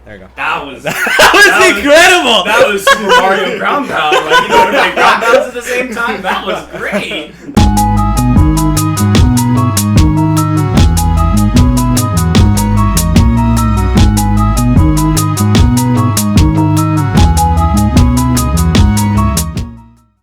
There you go. That was incredible. That was Super Mario ground pound. Like, you know how to play ground pounds at the same time? That was great.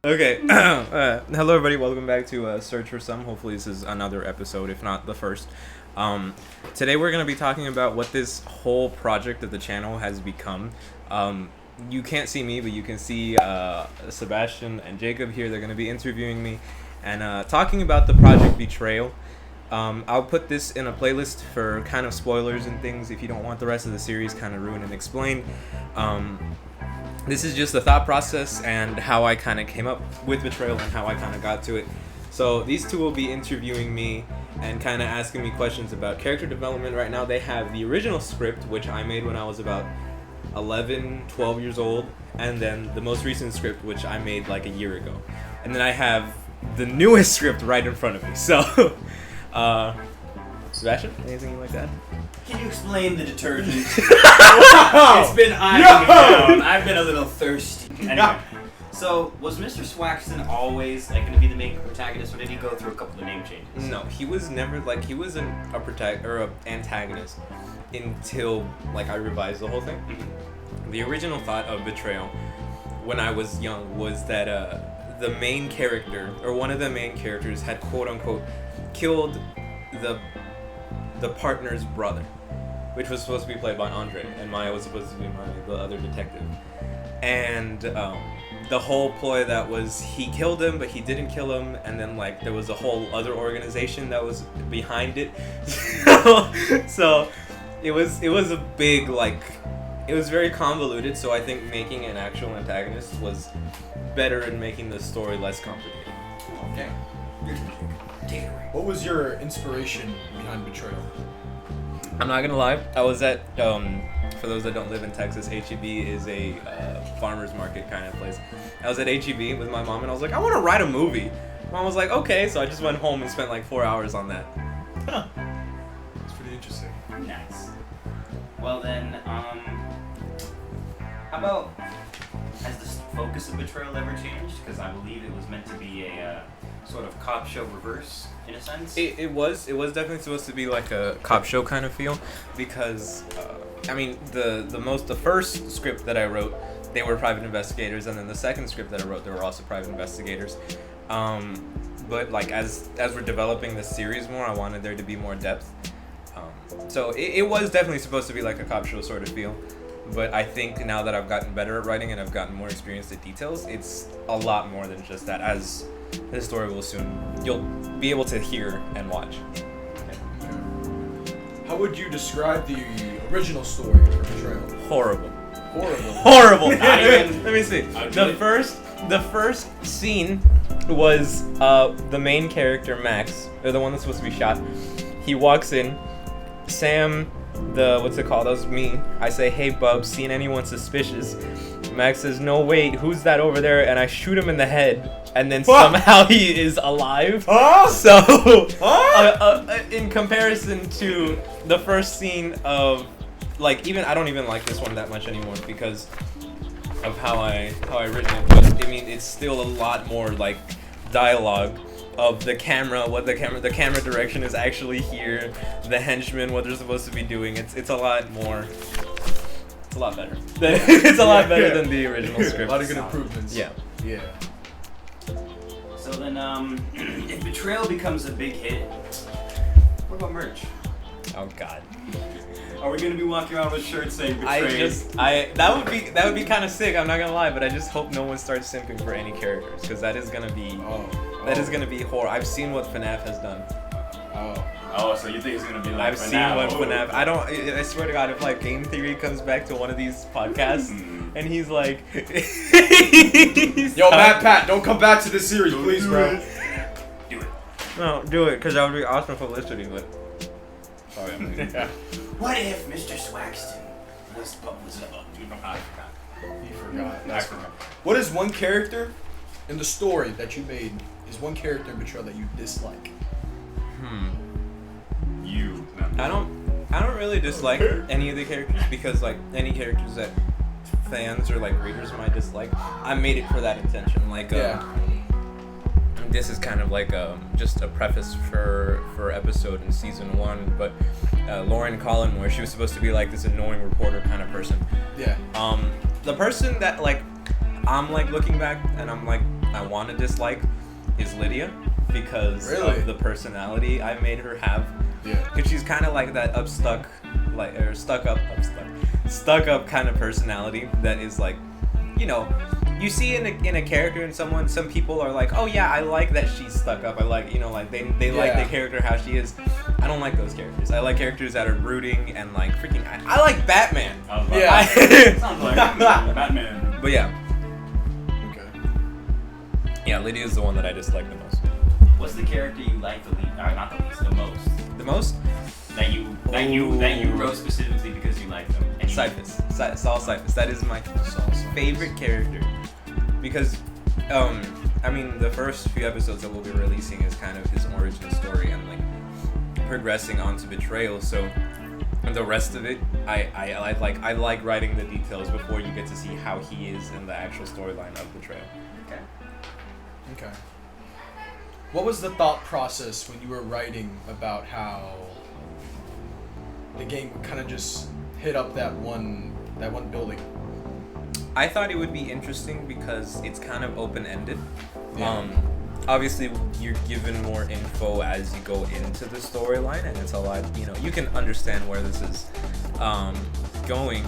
Okay. Hello, everybody. Welcome back to Search for Some. Hopefully, this is another episode, if not the first. Today, we're going to be talking about what this whole project of the channel has become. You can't see me, but you can see Sebastian and Jacob here. They're going to be interviewing me and talking about the project Betrayal. I'll put this in a playlist for kind of spoilers and things if you don't want the rest of the series kind of ruined and explained. This is just the thought process and how I kind of came up with Betrayal and how I kind of got to it. So these two will be interviewing me and kind of asking me questions about character development. Right now they have the original script, which I made when I was about 11, 12 years old, and then the most recent script, which I made like a year ago. And then I have the newest script right in front of me. So, Sebastian, anything like that? Can you explain the detergent? It's been eyeing me down. I've been a little thirsty. Anyway, so was Mr. Swaxton always like going to be the main protagonist, or did he go through a couple of name changes? No, he was never like he was a antagonist until like I revised the whole thing. Mm-hmm. The original thought of Betrayal when I was young was that the main character or one of the main characters had quote unquote killed the partner's brother, which was supposed to be played by Andre, and Maya was supposed to be the other detective. And the whole ploy that was he killed him, but he didn't kill him, and then like there was a whole other organization that was behind it. So it was a big like it was very convoluted. So I think making an actual antagonist was better in making the story less complicated. Okay. What was your inspiration behind Betrayal? I'm not gonna lie. I was at for those that don't live in Texas, HEB is a farmer's market kind of place. I was at HEB with my mom and I was like, I want to write a movie. Mom was like, okay. So I just went home and spent like 4 hours on that. Huh. That's pretty interesting. Nice. Well then, how about has the focus of Betrayal ever changed? Because I believe it was meant to be a sort of cop show reverse in a sense. It was definitely supposed to be like a cop show kind of feel because I mean the first script that I wrote, they were private investigators, and then the second script that I wrote, they were also private investigators. But like as we're developing the series more, I wanted there to be more depth. So it was definitely supposed to be like a cop show sort of feel. But I think now that I've gotten better at writing and I've gotten more experience at details, it's a lot more than just that. As the story will soon, you'll be able to hear and watch. How would you describe the original story for Betrayal? Horrible. Let me see. The first scene was the main character Max, or the one that's supposed to be shot. He walks in. Sam, what's it called? That was me. I say, hey bub, seen anyone suspicious? Max says, no wait, who's that over there? And I shoot him in the head, and then somehow he is alive. So, in comparison to the first scene of, like, I don't even like this one that much anymore because of how I written it. But I mean, it's still a lot more like dialogue of the camera, the camera direction is actually here, the henchmen, what they're supposed to be doing. It's a lot more. It's a lot better. It's a lot better than the original script. A lot of good improvements. Yeah. Yeah. So then, if Betrayal becomes a big hit, what about merch? Oh God. Are we gonna be walking around with shirts saying Betrayal? That would be kind of sick. I'm not gonna lie, but I just hope no one starts simping for any characters because that is gonna be is gonna be horror. I've seen what FNAF has done. Oh, so you think it's gonna be like I've seen what FNAF. I swear to God, if like Game Theory comes back to one of these podcasts and he's like, yo, Pat, don't come back to this series, please, bro. Do it. No, do it because that would be awesome publicity. But sorry, what if Mr. Swaxton was He forgot. What is one character in the story that you made? Is one character in Betrayal that you dislike? You. I don't. I don't really dislike any of the characters because like any characters that fans or like readers might dislike, I made it for that intention. Like this is kind of like just a preface for episode in season 1, but Lauren Collin, where she was supposed to be like this annoying reporter kind of person. Yeah. The person that like I'm like looking back and I'm like I want to dislike is Lydia because of the personality I made her have. Yeah. Because she's kind of like that stuck up kind of personality that is like, you know, you see in a character in someone, some people are like, oh yeah, I like that she's stuck up. I like, you know, like they like the character how she is. I don't like those characters. I like characters that are brooding and like freaking. I like Batman. Sounds like Batman. But yeah. Okay. Yeah, Lydia's the one that I dislike the most. What's the character you like the least? Not the least, the most. The most? That you wrote specifically because you like them. Cyphus. Saul Cyphus. That is my favorite character. Because, I mean, the first few episodes that we'll be releasing is kind of his origin story and like progressing on to Betrayal. So, and the rest of it, I like writing the details before you get to see how he is in the actual storyline of Betrayal. Okay. What was the thought process when you were writing about how the game kind of just hit up that one building? I thought it would be interesting because it's kind of open-ended. Yeah. Obviously, you're given more info as you go into the storyline, and it's a lot, you know, you can understand where this is going,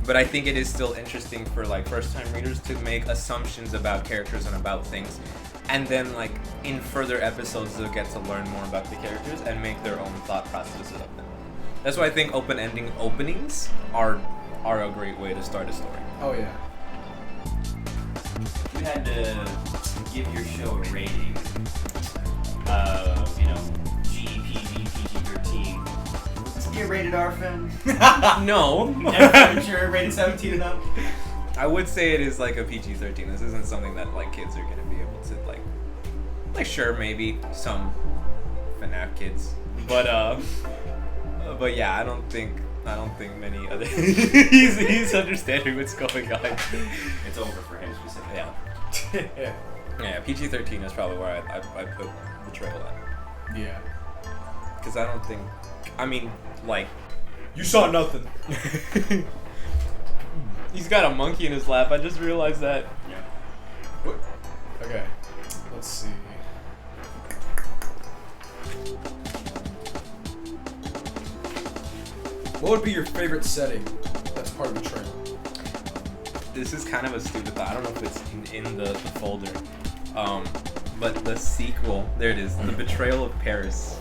but I think it is still interesting for like first-time readers to make assumptions about characters and about things, and then like in further episodes they'll get to learn more about the characters and make their own thought processes of them. That's why I think open-ending openings are a great way to start a story. Oh yeah. If you had to give your show a rating, G, PG, PG-13, would this be a rated R film? No. Sure, rated 17 and up? I would say it is like a PG-13. This isn't something that like kids are gonna be able to like sure, maybe some FNAF kids, but yeah, I don't think many other he's understanding what's going on. It's over for him specifically. Yeah. Yeah, PG-13 is probably where I put Betrayal at. Yeah. Because I don't think, I mean, like, You saw nothing. he's got a monkey in his lap. I just realized that. Yeah. What? Okay. Let's see. What would be your favorite setting that's part of Betrayal? This is kind of a stupid thought. I don't know if it's in the folder. But the sequel, there it is, The Betrayal of Paris.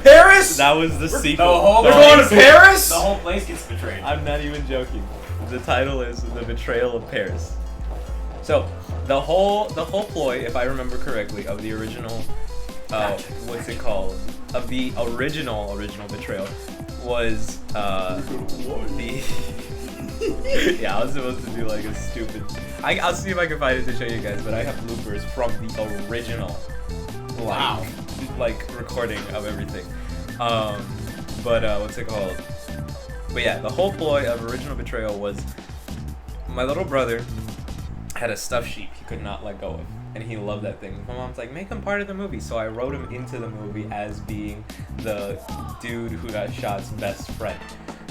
Paris? That was the sequel. They're going to Paris? The whole place gets betrayed. I'm not even joking. The title is The Betrayal of Paris. So, the whole ploy, if I remember correctly, of the original, what's it called? Of the original Betrayal was the yeah, I was supposed to do like a stupid. I'll see if I can find it to show you guys, but I have bloopers from the original. Wow. Like recording of everything. But what's it called? But yeah, the whole ploy of original Betrayal was my little brother had a stuffed sheep he could not let go of, and he loved that thing. My mom's like, make him part of the movie, so I wrote him into the movie as being the dude who got shot's best friend.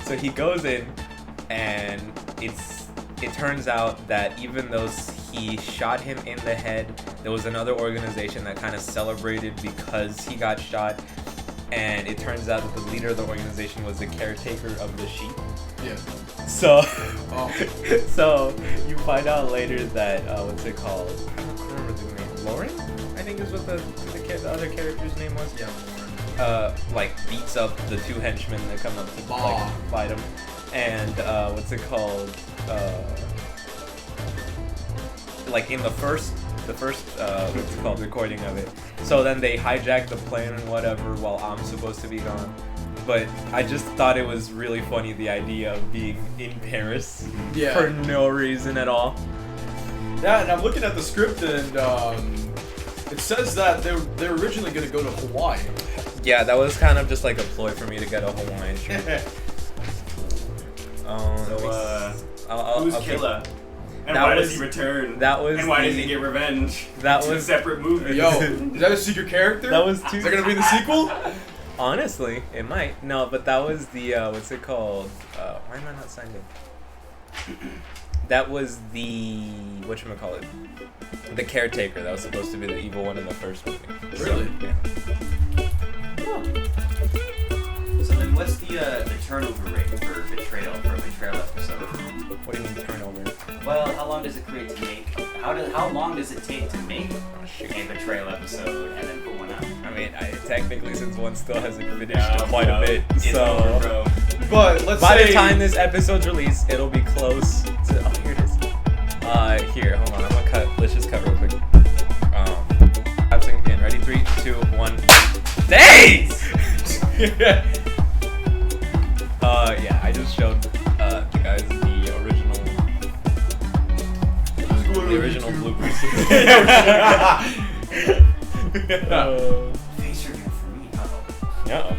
So he goes in, and it turns out that even though he shot him in the head, there was another organization that kind of celebrated because he got shot, and it turns out that the leader of the organization was the caretaker of the sheep. Yeah. So, oh. So you find out later that what's it called? I don't remember the name. Lauren, I think is what the other character's name was. Yeah. Like beats up the two henchmen that come up to like fight him, and what's it called? Like in the first what's it called, recording of it. So then they hijack the plane and whatever while I'm supposed to be gone. But I just thought it was really funny, the idea of being in Paris for no reason at all. Yeah, and I'm looking at the script, and it says that they're originally going to go to Hawaii. Yeah, that was kind of just like a ploy for me to get a Hawaiian shirt. Who's Killa? And that why was- does he return? That was And why does the- he get revenge? That Two was separate movies. Yo, is that a secret character? that was Is too. that gonna be the sequel? Honestly, it might. No, but that was the what's it called? Why am I not signed in? That was the whatchamacallit? The caretaker that was supposed to be the evil one in the first movie. Really? So, yeah. So then, what's the turnover rate for Betrayal episode? What do you mean turnover? Well, how long does it create to make? How long does it take to make Oh, shoot. a Betrayal episode and then put one out? I mean, technically, since one still hasn't finished quite a bit, It's so over, bro. But let's by say the time this episode's released, it'll be close to. Oh, here it is. Here, hold on. I'm gonna cut. Let's just cut real quick. I'm singing again. Ready? 3, 2, 1. Thanks. Yeah, I just showed the guys the original bloopers. Face review for me. Yeah.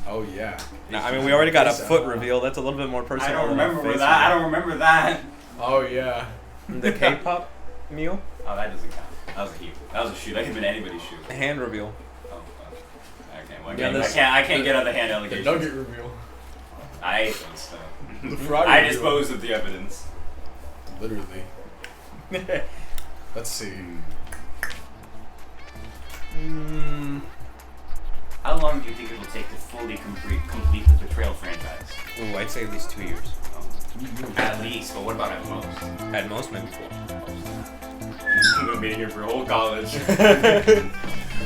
oh yeah. No, I mean we already got a foot reveal. That's a little bit more personal. I don't than a remember face that. I reveal. don't remember that. Oh yeah. The K-pop meal Oh, that doesn't count. That was a heat. That was a shoot. That could have been anybody's shoot. hand reveal. Oh, okay. Well, Yeah, this- I can't get on the hand The allegations. nugget reveal. I think so. The frog I reveal. disposed of the evidence. Literally. Let's see. How long do you think it will take to fully complete the Betrayal franchise? Ooh, I'd say at least 2 years. At least, but what about at most? At most, maybe 4. I'm gonna be here for whole college.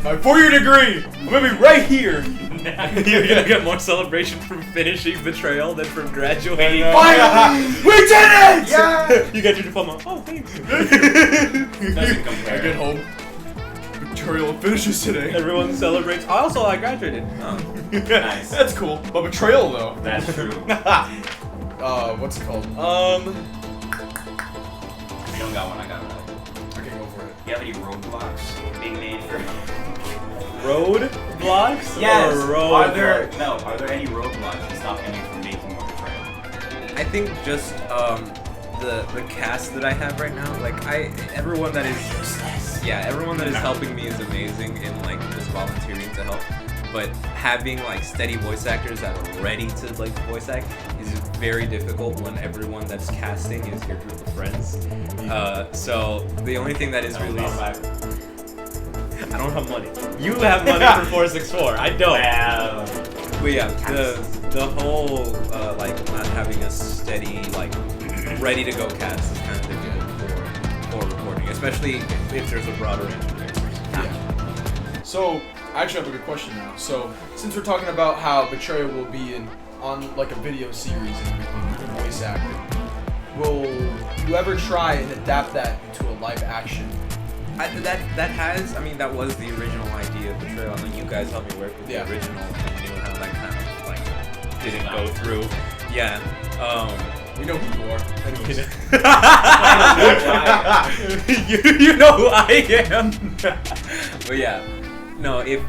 My 4-year degree! I'm gonna be right here! You're gonna get more celebration from finishing Betrayal than from graduating. Finally! We did it! Yeah! You got your diploma. Oh, thanks. Doesn't I compare. get home. Betrayal finishes today. Everyone celebrates. Also, I graduated. Oh. Nice. That's cool. But Betrayal though. That's true. What's it called? If you don't got one, I got one. Okay, go for it. You have any roadblocks being made for? Road blocks? Yes. Or road Are there blocks? Are there any roadblocks that stop you from making more Betrayal? I think just the cast that I have right now, like everyone that is everyone that is helping me is amazing in like just volunteering to help. But having like steady voice actors that are ready to like voice act is very difficult when everyone that's casting is your group of friends. So the only thing that is released, I don't have money. You have money for 464. I don't. Wow. But yeah, the whole like not having a steady like ready to go cast is kind of difficult for recording, especially if there's a broader range of characters. Yeah. So, I actually have a good question now. So, since we're talking about how Betrayal will be on like a video series and everything, you can voice acting, will you ever try and adapt that into a live action? That was the original idea of Betrayal. I mean, you guys helped me work with the original and knew how that kind of like didn't go through. Yeah. We know who you are. Anyways. you know who I am. But yeah. No, if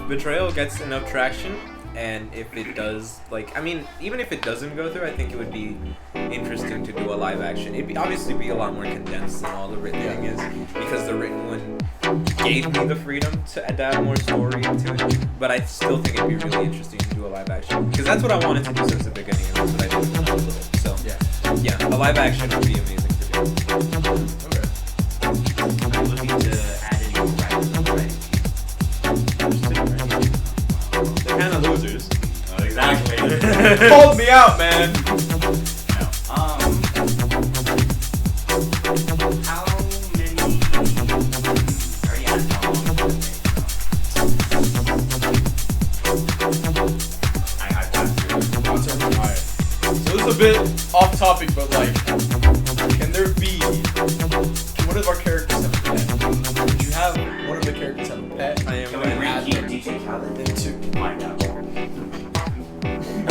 Betrayal gets enough traction, and if it does, like, I mean, even if it doesn't go through, I think it would be interesting to do a live action. It'd obviously be a lot more condensed than all the written thing is, because the written one gave me the freedom to add more story into it. But I still think it'd be really interesting to do a live action, because that's what I wanted to do since the beginning, and that's what I did when I was little. So yeah, a live action would be amazing to do. Okay. I'm looking to add any more writing. They're kind of losers. Exactly. Called me out, man. No. How many? I already asked how long it would take. I passed through. Alright. So this is a bit off topic, but like, can there be? One of our characters have a pet? Would you have one of the characters have a pet? I am Can we going to rekeep DJ Khaled? Them too. Find out.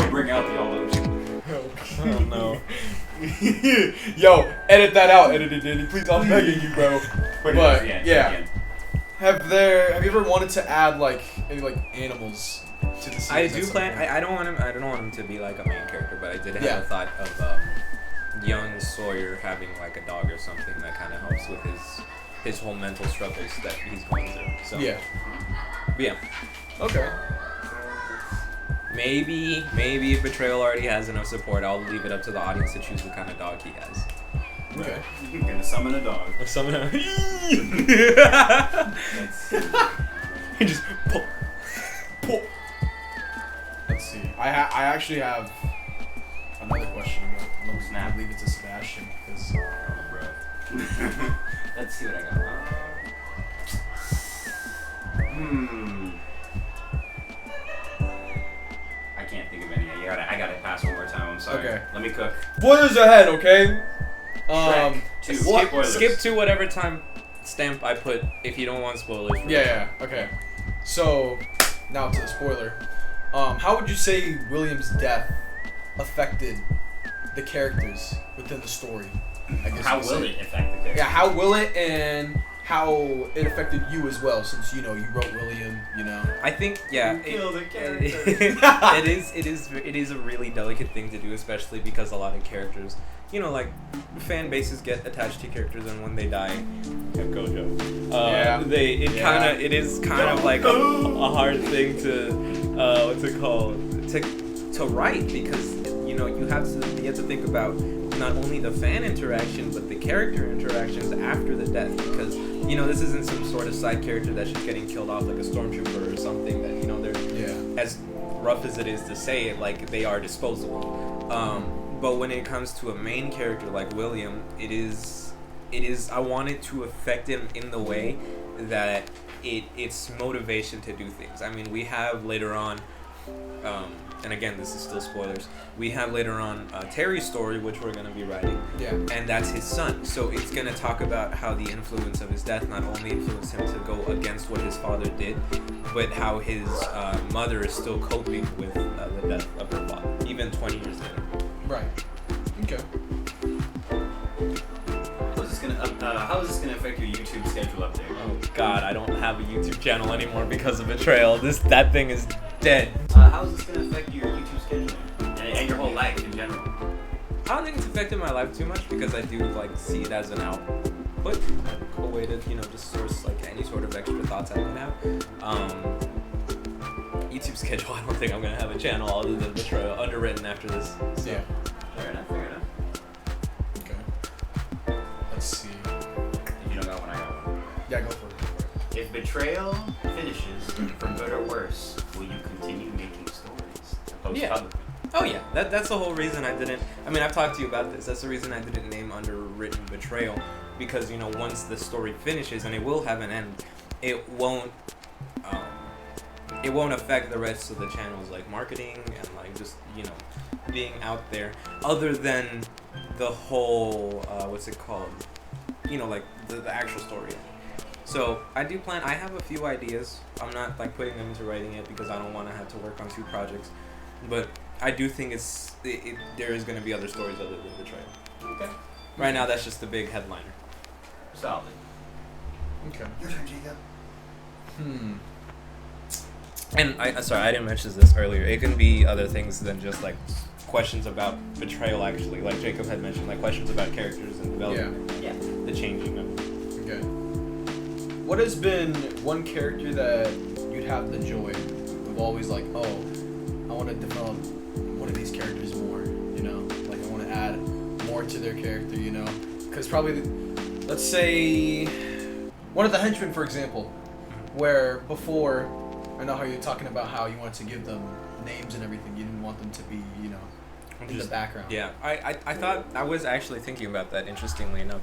We'll bring out the all ocean. Oh no. Yo, edit that out, edited Danny. Please, I'm begging you, bro. Put it But at the end, yeah. at the end. Have you ever wanted to add like any like animals to the series? I do plan. I don't want him. I don't want him to be like a main character, but I did have a thought of young Sawyer having like a dog or something that kind of helps with his whole mental struggles that he's going through. So yeah. Okay. Maybe if Betrayal already has enough support, I'll leave it up to the audience to choose what kind of dog he has. Okay. You're gonna summon a dog. Summon a. He just pull. Let's see. I actually have another question, but I'm gonna leave it to Sebastian because. Let's see what I got. I can't think of any. I gotta pass one more time. I'm sorry. Okay. Let me cook. Spoilers ahead, okay? Skip to whatever time stamp I put if you don't want spoilers. Yeah. Okay. So now to the spoiler. How would you say William's death affected the characters within the story? I guess How will it affect the characters? Yeah, how will it, and how it affected you as well, since you wrote William. I think You killed a character. it is a really delicate thing to do, especially because a lot of characters, like fan bases get attached to characters, and when they die, Gojo. It is kind of like a hard thing to what's it called to write, because you have to think about not only the fan interaction but the character interactions after the death, because this isn't some sort of side character that's just getting killed off like a stormtrooper or something that they're as rough as it is to say it, like they are disposable. But when it comes to a main character like William, it is I want it to affect him in the way that it's motivation to do things. I mean, we have later on, and again, this is still spoilers, we have later on Terry's story, which we're going to be writing, and that's his son. So it's going to talk about how the influence of his death not only influenced him to go against what his father did, but how his mother is still coping with the death of her father, even 20 years later. Right. Okay. How is this gonna affect your YouTube schedule update? Oh God, I don't have a YouTube channel anymore because of Betrayal. That thing is dead. How is this gonna affect your YouTube schedule and your whole life in general? I don't think it's affected my life too much, because I do see it as an output, a way to just source like any sort of extra thoughts I might have. YouTube schedule, I don't think I'm gonna have a channel other than Betrayal Underwritten after this. So. Yeah. Fair enough. Okay. Let's see. If you don't got one, I got one. Yeah, go for it. If Betrayal finishes, for good or worse, will you continue making stories to post publicly? Oh yeah, that's the whole reason I didn't. I mean, I've talked to you about this. That's the reason I didn't name Underwritten Betrayal, because once the story finishes, and it will have an end, it won't affect the rest of the channel's like marketing and like just being out there, other than the whole what's it called, like the actual story. So I do plan. I have a few ideas. I'm not like putting them into writing yet because I don't want to have to work on 2 projects, but I do think there is going to be other stories other than Betrayal. Okay. Right now, that's just the big headliner. Solid. Okay. Your turn, Jacob. And I didn't mention this earlier. It can be other things than just like questions about Betrayal. Actually, like Jacob had mentioned, like questions about characters and development. Yeah. The changing of. Okay. What has been one character that you'd have the joy of always like, oh, I want to develop one of these characters more, like I want to add more to their character, because probably, let's say, one of the henchmen, for example, where before, I know how you're talking about how you wanted to give them names and everything, you didn't want them to be, in the background. Yeah, I thought, I was actually thinking about that, interestingly enough.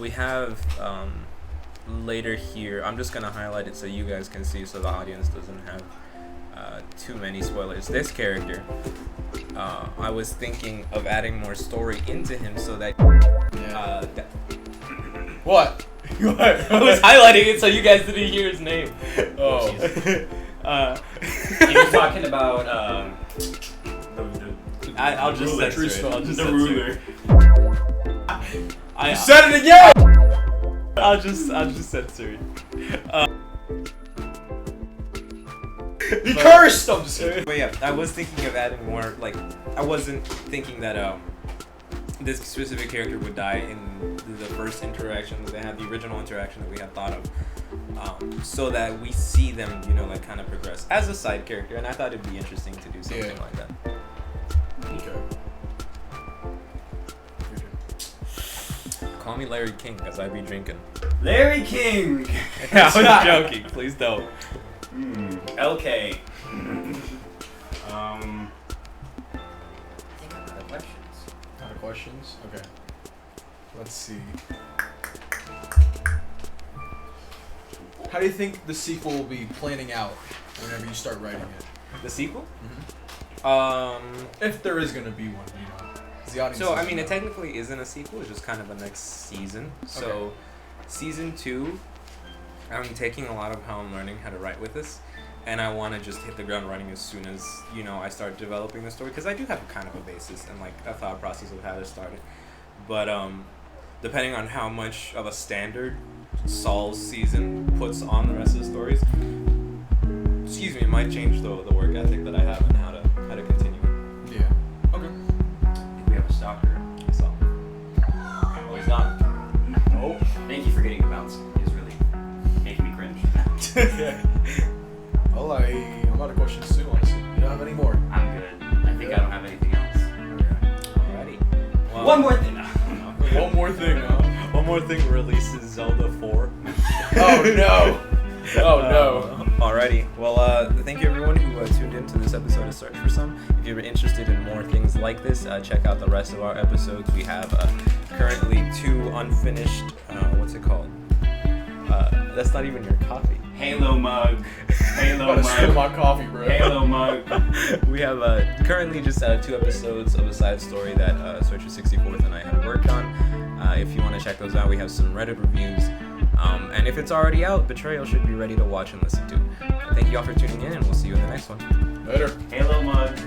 We have, later here, I'm just going to highlight it so you guys can see, so the audience doesn't have too many spoilers. This character, I was thinking of adding more story into him so that... What? I was highlighting it so you guys didn't hear his name. Oh. He was talking about I'll just censor it. I'll just the ruler. You said it again! I'll just censor it. Be cursed! I'm just kidding. But yeah, I was thinking of adding more, like, I wasn't thinking that this specific character would die in the first interaction that they had, the original interaction that we had thought of, so that we see them, you know, like, kind of progress as a side character, and I thought it'd be interesting to do something like that. Okay. Call me Larry King, because I be drinking. Larry King! I was joking, please don't. LK. I think I'm out of questions. Out of questions? Okay. Let's see. How do you think the sequel will be planning out whenever you start writing it? The sequel? If there is gonna be one, you know. 'Cause the audience So, I doesn't mean, know. it technically isn't a sequel, it's just kind of a next season. So, season 2, I'm taking a lot of how I'm learning how to write with this, and I want to just hit the ground running as soon as, you know, I start developing the story, because I do have kind of a basis and, like, a thought process of how to start it. But, depending on how much of a standard Saul's season puts on the rest of the stories, excuse me, it might change the work ethic that I have and how to continue. Yeah. Okay. I think we have a stalker. So, Oh, he's gone. Oh. Thank you for getting the bounce. It's really making me cringe. Well, I'm out of questions too, honestly. You don't have any more? I'm good. I think I don't have anything else. alrighty. Well, One more thing. One more thing, huh? One more thing releases Zelda 4. Oh no! Oh no. Alrighty. Well, thank you everyone who tuned in to this episode of Search for Some. If you're interested in more things like this, check out the rest of our episodes. We have currently 2 unfinished, what's it called? That's not even your coffee. Halo mug. Halo I'm about to spill mug. my coffee, bro. Halo mug. We have currently just 2 episodes of a side story that Searcher64th and I have worked on. If you want to check those out, we have some Reddit reviews. And if it's already out, Betrayal should be ready to watch and listen to. Thank you all for tuning in, and we'll see you in the next one. Later. Halo mug.